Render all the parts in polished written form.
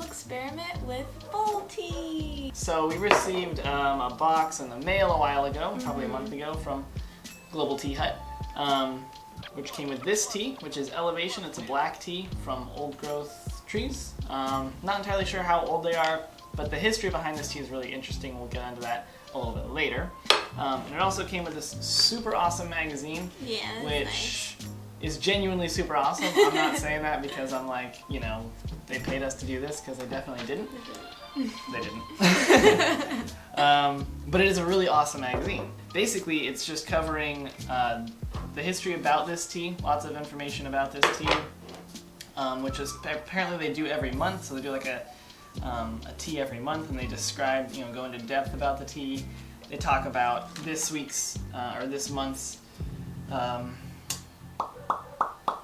little experiment with bowl tea. So we received a box in the mail a while ago, probably a month ago, from Global TeaHive, which came with this tea, which is Elevation. It's a black tea from old growth trees. Not entirely sure how old they are, but the history behind this tea is really interesting. We'll get into that a little bit later. And it also came with this super awesome magazine, which is genuinely super awesome. I'm not saying that because I'm like, you know, they paid us to do this, because they definitely didn't. They didn't. But it is a really awesome magazine. Basically, it's just covering the history about this tea, lots of information about this tea, which is apparently they do every month. So they do like a tea every month, and they describe, you know, go into depth about the tea. They talk about this week's or this month's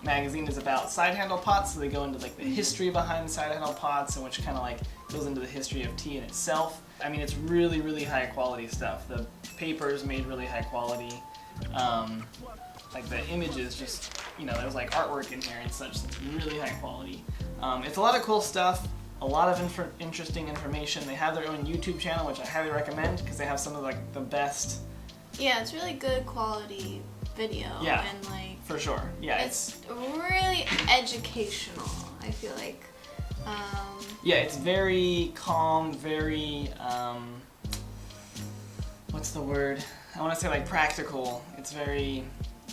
magazine is about side handle pots, so they go into like the history behind side handle pots, and which kind of like goes into the history of tea in itself. I mean, it's really, really high quality stuff. The paper is made really high quality. Like the images, just, you know, there's like artwork in here and such. It's really high quality. It's a lot of cool stuff. A lot of interesting information. They have their own YouTube channel, which I highly recommend, because they have some of like the best. Yeah, it's really good quality video. Yeah, and like for sure. Yeah, it's really educational, I feel like. Yeah, it's very calm, very what's the word? I want to say like practical. It's very.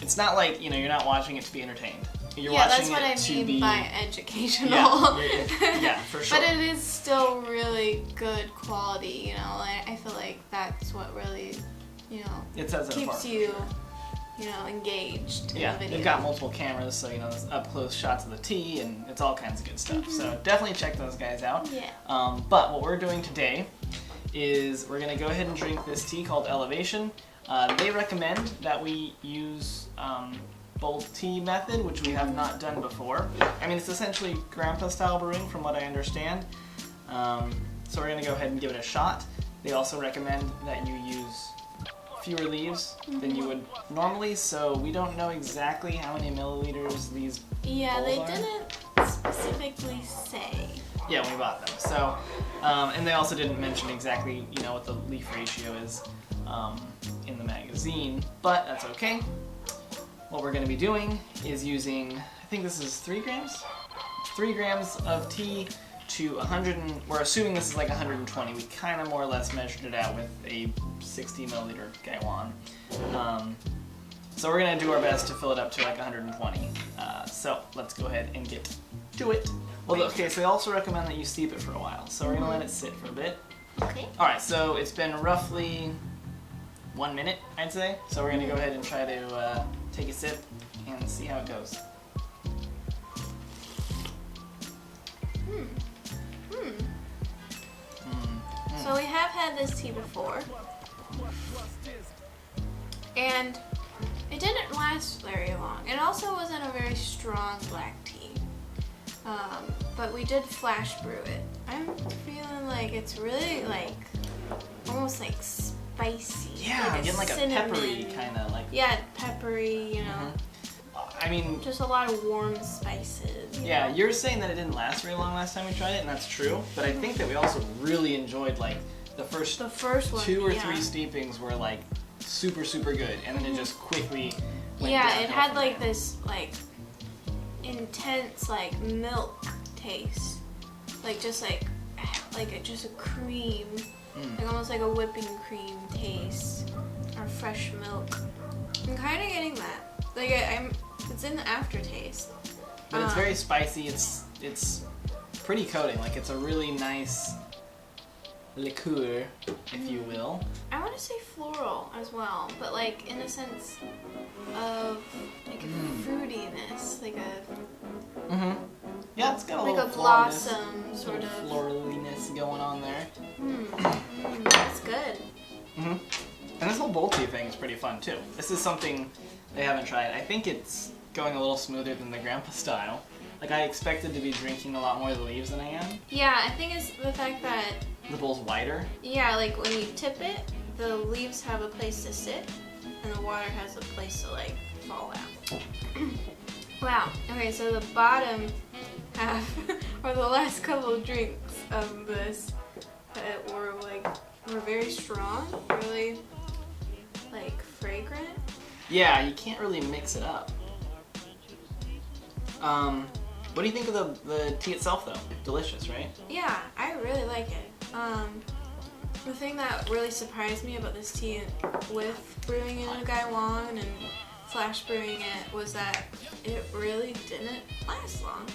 It's not like, you know, you're not watching it to be entertained. You're watching that's what I mean by educational. Yeah, for sure. But it is still really good quality, you know. I feel like that's what really, you know, it sets it keeps apart. you know, engaged. Yeah, in the video. they've got multiple cameras, so, you know, there's up close shots of the tea, and it's all kinds of good stuff. So definitely check those guys out. Yeah. But what we're doing today is we're gonna go ahead and drink this tea called Elevation. They recommend that we use bowl tea method, which we have not done before. I mean, it's essentially grandpa style brewing from what I understand. So we're gonna go ahead and give it a shot. They also recommend that you use fewer leaves than you would normally, so we don't know exactly how many milliliters these bowls are. They didn't specifically say. Yeah, when we bought them. So, and they also didn't mention exactly, you know, what the leaf ratio is in the magazine, but that's okay. What we're going to be doing is using, I think this is 3 grams? 3 grams of tea to 100, we're assuming this is like 120. We kind of more or less measured it out with a 60 milliliter gallon. So we're going to do our best to fill it up to like 120. So let's go ahead and get to it. Well, okay, so they also recommend that you steep it for a while. So we're going to let it sit for a bit. Okay. Alright, so it's been roughly 1 minute, I'd say. So we're going to go ahead and try to take a sip and see how it goes. So we have had this tea before, and it didn't last very long. It also wasn't a very strong black tea, but we did flash brew it. I'm feeling like it's really like, almost like spicy. Yeah, I'm getting like a peppery kind of like. Yeah, peppery, you know. I mean, just a lot of warm spices. Yeah, you're saying that it didn't last very long last time we tried it, and that's true. But I think that we also really enjoyed like the first one, 2 or 3 steepings were like super good, and then it just quickly went it had like this like intense like milk taste, like just like just a cream, like almost like a whipping cream taste or fresh milk. I'm kind of getting that. Like it's in the aftertaste. But it's very spicy. It's pretty coating. Like it's a really nice liqueur, if you will. I want to say floral as well, but like in a sense of like a fruitiness, like a. Yeah, it's got a like little a blossom sort of floraliness going on there. That's good. And this whole bowl tea thing is pretty fun too. This is something they haven't tried. I think it's going a little smoother than the grandpa style. Like I expected to be drinking a lot more of the leaves than I am. Yeah, I think it's the fact that the bowl's wider. Yeah, like when you tip it, the leaves have a place to sit, and the water has a place to like fall out. Wow. Okay, so the bottom half, or the last couple of drinks, of this that were very strong, really like fragrant. Yeah, you can't really mix it up. What do you think of the tea itself, though? Delicious, right? Yeah, I really like it. The thing that really surprised me about this tea with brewing in a gaiwan and flash brewing it was that it really didn't last long.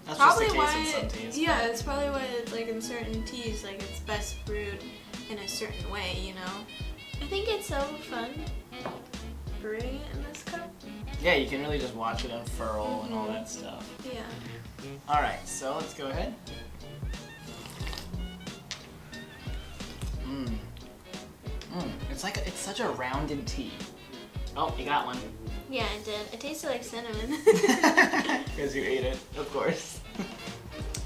That's probably just the case why in some teas. yeah, it's probably why it's like in certain teas, like it's best brewed in a certain way, you know. I think it's so fun brewing it in this cup. Yeah, you can really just watch it unfurl and all that stuff. Yeah. All right, so let's go ahead. It's such a rounded tea. Oh, you got one. Yeah, it did. It tasted like cinnamon. Because you ate it, of course.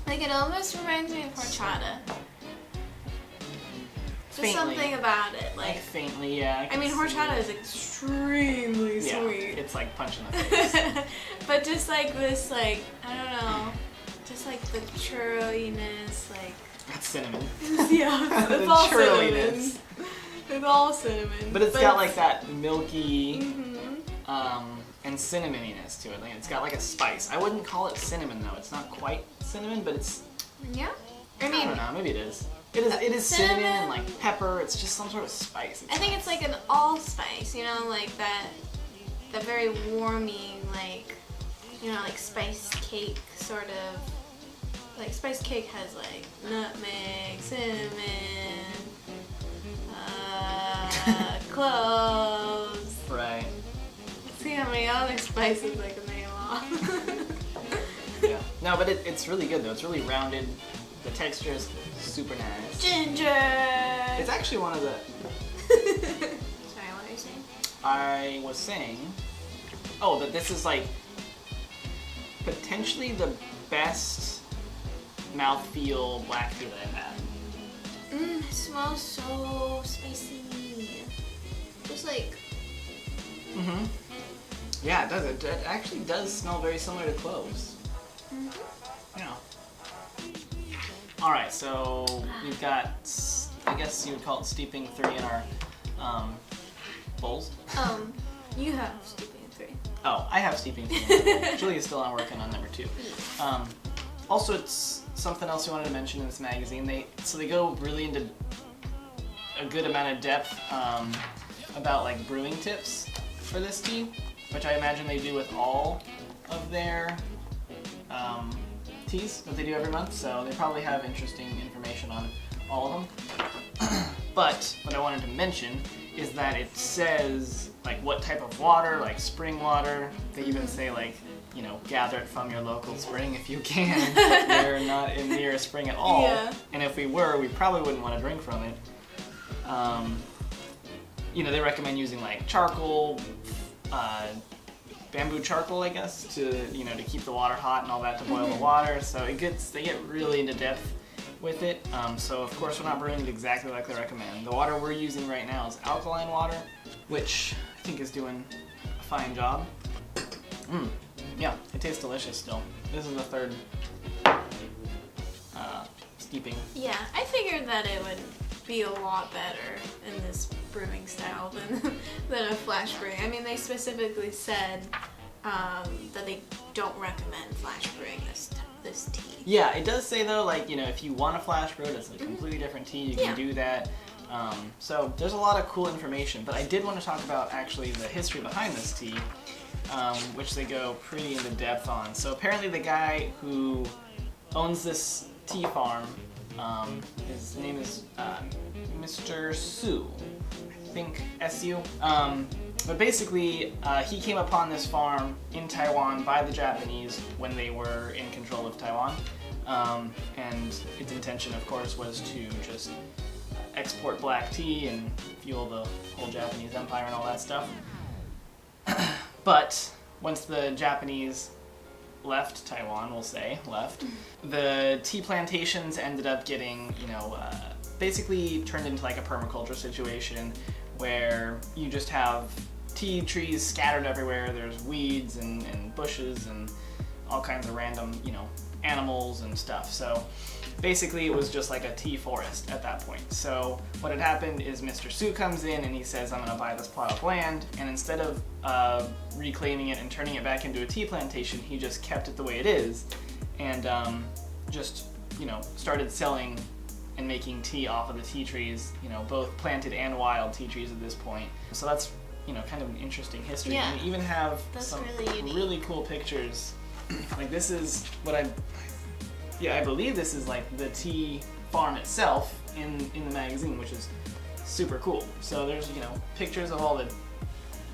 Like it almost reminds me of horchata. Just Faintly. something about it, Like like. faintly, yeah. I mean, horchata is extremely Yeah, sweet. it's like punch in the face. But just like this, like, I don't know, just like the churro-iness, like. That's cinnamon. Yeah, The it's all cinnamon. churro-iness. It's all cinnamon. But it's got like that milky Mm-hmm. and cinnamoniness to it. Like, it's got like a spice. I wouldn't call it cinnamon though. It's not quite cinnamon, but it's. Yeah. I I mean, don't know. Maybe it is. It is cinnamon cinnamon. and like pepper. It's just some sort of spice. I think it's like an allspice, you know, like that very warming, like, you know, like spice cake sort of. Like spice cake has like nutmeg, cinnamon, cloves. Right. Let's see how many other spices I can name off. Yeah. No, but it's really good though. It's really rounded. The texture is super nice. Ginger. It's actually one of the. Sorry, what are you saying? I was saying, that this is like potentially the best mouthfeel black tea that I've had. It smells so spicy. Just like. Mm-hmm. Yeah, it does. It actually does smell very similar to cloves. Yeah. All right, so we've got, I guess you would call it steeping 3 in our bowls. You have steeping 3. Oh, I have steeping 3. Julia's still on working on number 2. Also, it's something else we wanted to mention in this magazine. They go really into a good amount of depth about like brewing tips for this tea, which I imagine they do with all of their teas that they do every month. So they probably have interesting information on all of them. But what I wanted to mention is that it says like what type of water, like spring water. They even say like, you know, gather it from your local spring if you can. We're not near a spring at all. Yeah. And if we were, we probably wouldn't want to drink from it. You know, they recommend using like charcoal, bamboo charcoal, I guess, to keep the water hot and all that to boil the water. So they get really into depth with it. So of course we're not brewing it exactly like they recommend. The water we're using right now is alkaline water, which I think is doing a fine job. Yeah, it tastes delicious still. This is the third steeping. Yeah, I figured that it would be a lot better in this brewing style than a flash brewing. I mean, they specifically said that they don't recommend flash brewing this tea. Yeah, it does say though, like, if you want a flash brew, it's a completely different tea, you can do that. So there's a lot of cool information, but I did want to talk about actually the history behind this tea, which they go pretty into depth on. So apparently the guy who owns this tea farm, his name is Mr. Su, I think S-U. But basically, he came upon this farm in Taiwan by the Japanese when they were in control of Taiwan. And its intention, of course, was to just export black tea and fuel the whole Japanese empire and all that stuff. But once the Japanese left Taiwan, we'll say, the tea plantations ended up getting, basically turned into like a permaculture situation where you just have tea trees scattered everywhere. There's weeds and bushes and all kinds of random, animals and stuff. So basically it was just like a tea forest at that point. So what had happened is Mr. Sue comes in and he says, I'm going to buy this plot of land, and instead of reclaiming it and turning it back into a tea plantation, he just kept it the way it is and just started selling and making tea off of the tea trees, both planted and wild tea trees at this point. So that's kind of an interesting history. Yeah. And we even have That's some really really cool pictures. Like this is what I believe this is like the tea farm itself in the magazine, which is super cool. So there's pictures of all the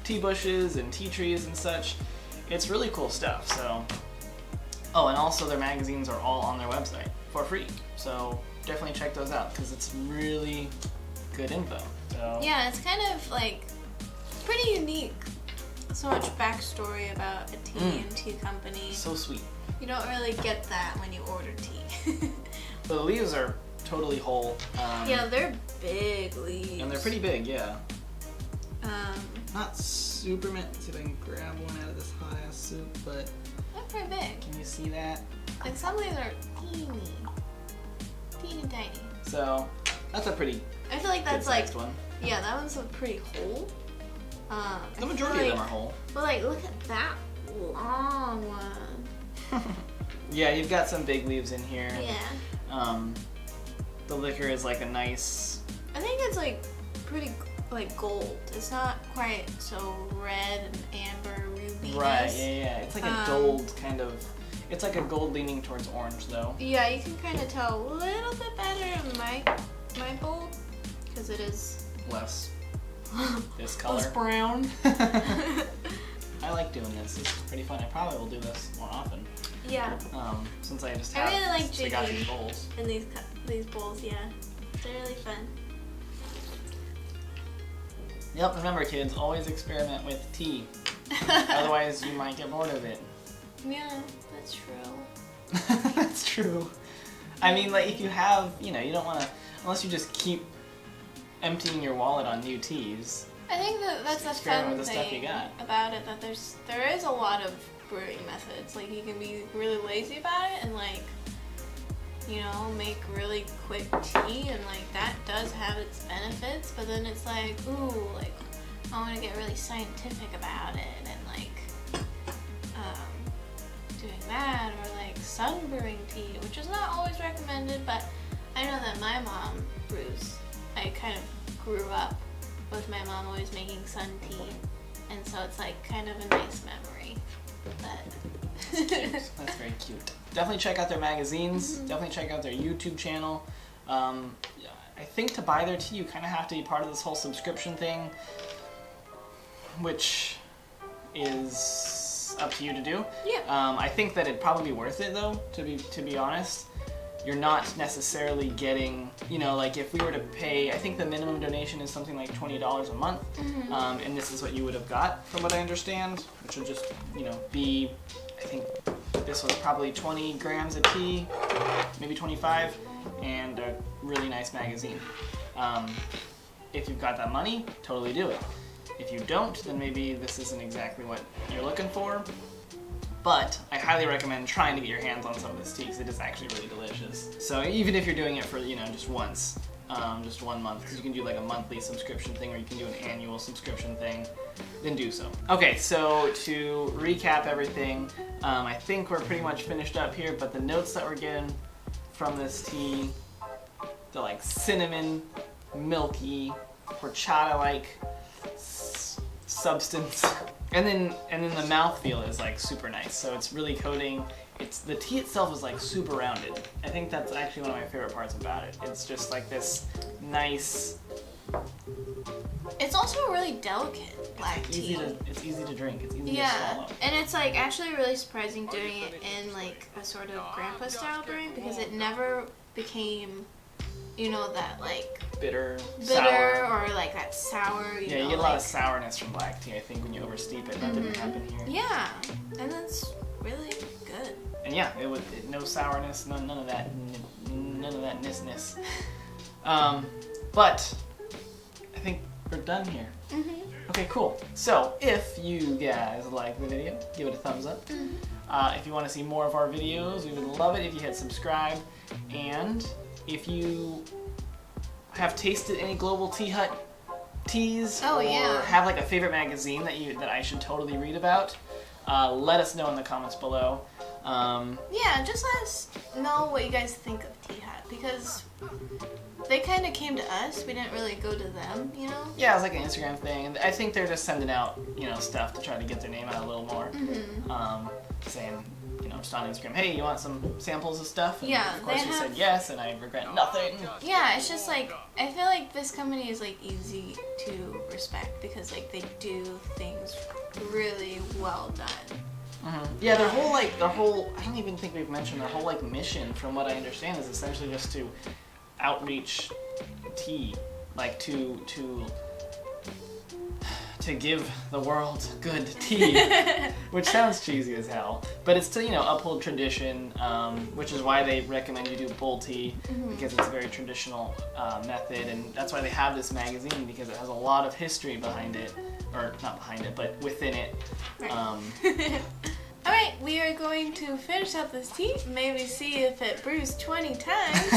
tea bushes and tea trees and such. It's really cool stuff. So, oh, and also their magazines are all on their website for free. So definitely check those out because it's really good info. So Yeah, it's kind of like pretty unique. So much backstory about a tea and tea company. so sweet. You don't really get that when you order tea. The leaves are totally whole. Yeah, they're big leaves. And they're pretty big, yeah. Not super mint. Let's see if I can grab one out of this hot ass soup, but they're pretty big. can you see that? Like some leaves are teeny tiny. So that's a pretty I feel like that's like, good-sized one. yeah, that one's a pretty whole. The majority of them are whole. But like, look at that long one. Yeah, you've got some big leaves in here. Yeah. The liquor is like a nice. I think it's like pretty like gold. It's not quite so red and amber ruby. Right. Yeah. It's like a gold kind of. It's like a gold leaning towards orange, though. Yeah, you can kind of tell a little bit better in my bowl because it is Less. This color. less brown. I like doing this. It's pretty fun. I probably will do this more often. Yeah. Since I just I have. really like since I got jigging. these bowls. In these bowls, yeah, they're really fun. Yep. Remember, kids, always experiment with tea. Otherwise, you might get bored of it. Yeah, that's true. That's true. I mean, like, if you have, you don't want to, unless you just keep emptying your wallet on new teas. I think that's the Experiment fun with the stuff you thing got. about it, that there is a lot of brewing methods. Like, you can be really lazy about it and like, make really quick tea, and like that does have its benefits, but then it's like, ooh, like I want to get really scientific about it and like doing that, or like sun brewing tea, which is not always recommended, but I know that my mom brews. I kind of grew up with my mom always making sun tea, and so it's like kind of a nice memory. But That's very cute. Definitely check out their magazines. Definitely check out their YouTube channel. I think to buy their tea, you kind of have to be part of this whole subscription thing, which is up to you to do. Yeah. I think that it'd probably be worth it, though. To be honest, you're not necessarily getting, like if we were to pay, I think the minimum donation is something like $20 a month, and this is what you would have got, from what I understand, which would just, be, I think this was probably 20 grams of tea, maybe 25, and a really nice magazine. If you've got that money, totally do it. If you don't, then maybe this isn't exactly what you're looking for. But I highly recommend trying to get your hands on some of this tea because it is actually really delicious. So even if you're doing it for, just once, just 1 month, because you can do like a monthly subscription thing or you can do an annual subscription thing, then do so. Okay, so to recap everything, I think we're pretty much finished up here, but the notes that we're getting from this tea, the like cinnamon, milky, horchata-like substance. And then the mouthfeel is like super nice. So it's really coating. The tea itself is like super rounded. I think that's actually one of my favorite parts about it. It's just like this nice. it's also really delicate black tea. It's easy to drink. It's easy to Yeah, swallow. and it's like actually really surprising doing it in like a sort of grandpa style brewing because it never became, that like Bitter, bitter sour. or like that sour. Yeah, you get a lot of sourness from black tea. I think when you oversteep it, that didn't happen here. Yeah, and that's really good. And yeah, no sourness, none of that ness. But I think we're done here. Okay, cool. So if you guys like the video, give it a thumbs up. If you want to see more of our videos, we would love it if you hit subscribe. And if you have tasted any Global Tea Hut teas, or have like a favorite magazine that I should totally read about, let us know in the comments below. Yeah, just let us know what you guys think of TeaHive, because they kind of came to us. We didn't really go to them, you know? Yeah, it was like an Instagram thing, and I think they're just sending out, stuff to try to get their name out a little more. Saying, just on Instagram, hey, you want some samples of stuff? And yeah, of course we said yes, and I regret nothing. Yeah, it's just like, I feel like this company is like easy to respect because like they do things really well done. Yeah, their whole, I don't even think we've mentioned their whole, mission, from what I understand, is essentially just to outreach tea, like to give the world good tea, which sounds cheesy as hell, but it's to, uphold tradition, which is why they recommend you do bull tea, because it's a very traditional method, and that's why they have this magazine, because it has a lot of history behind it, or not behind it, but within it. Right. Alright, we are going to finish up this tea, maybe see if it brews 20 times,